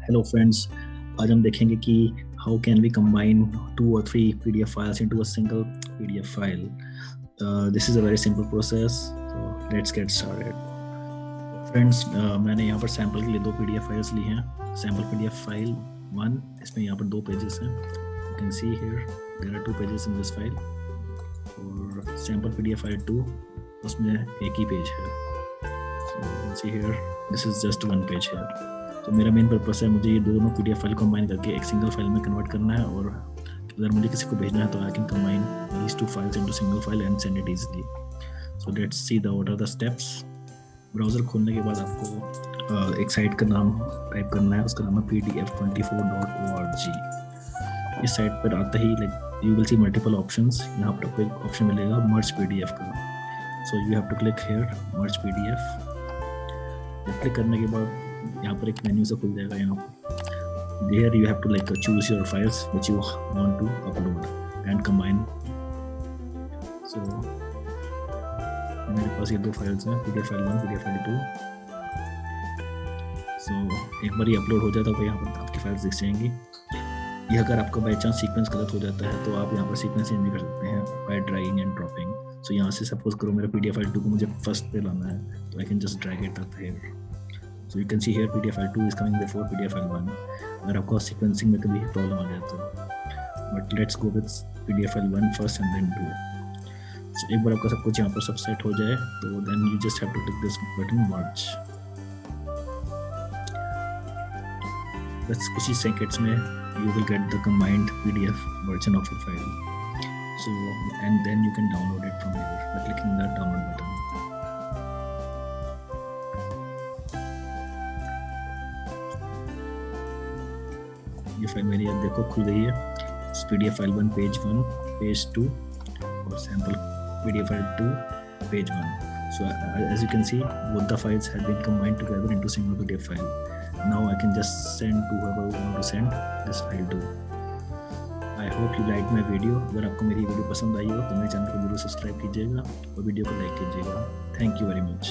Hello friends, आज हम देखेंगे कि how can we combine 2 or 3 PDF files into a single PDF file. This is a very simple process, so let's get started. Friends, मैंने यहाँ पर sample के लिए 2 PDF files ली हैं. सैम्पल PDF file 1, इसमें यहाँ पर 2 पेजेस हैं. You can see here there are 2 pages in this file. और सैम्पल PDF file 2, उसमें एक ही पेज है. So you can see here this is just 1 page here. तो मेरा मेन पर्पस है, मुझे ये दोनों PDF फाइल कंबाइन करके एक सिंगल फाइल में कन्वर्ट करना है, और अगर मुझे किसी को भेजना है तो I can combine these 2 files into single file and send it easily. So let's see the what are the steps. Browser खोलने के बाद आपको एक साइट का नाम टाइप करना है, उसका नाम है pdf24.org. इस साइट पर आते ही you will see multiple options. यहाँ पर आपको एक ऑप्शन मिलेगा मर्ज PDF का. So you have to click here merge PDF. Click करने के बाद यहाँ पर एक मेन्यू से खुल जाएगा. यहाँ पर here you have to choose your files which you want to upload and combine. So मेरे पास ये 2 फाइल्स हैं, PDF file 1, PDF file 2. So एक बार ये अपलोड हो जाता है तो यहाँ पर आपकी फाइल्स दिख जाएंगी. ये अगर आपका बाई चांस सीक्वेंस गलत हो जाता है तो आप यहाँ पर सीक्वेंस चेंज भी कर सकते हैं बाय ड्रैगिंग एंड ड्रॉपिंग. सो यहाँ से सपोज करो मेरा PDF फाइल 2 को मुझे फर्स्ट पे लाना है, तो I can just drag it up here. So you can see here PDF file 2 is coming before PDF file 1. अगर आपको सीक्वेंसिंग में कभी प्रॉब्लम आ जाए तो, but let's go with PDF file 1 first and then 2. So एक बार आपका सब कुछ यहाँ पर सब सेट हो जाए तो then you just have to click this button merge. बस कुछ ही सेकंड्स में you will get the combined PDF version of your file. So and then you can download it from here by clicking the download button. ये file मेरी अब देखो खुल गई है. PDF फाइल 1 पेज 1, पेज 2 और sample PDF file 2 page 1. So as you can see both the files have been combined together into single PDF file. Now I can just send to whoever want to send this file to. I hope you liked my video. अगर आपको मेरी video पसंद आई हो तो मेरे channel को जरूर subscribe कीजिएगा और वीडियो को लाइक कीजिएगा. Thank you very much.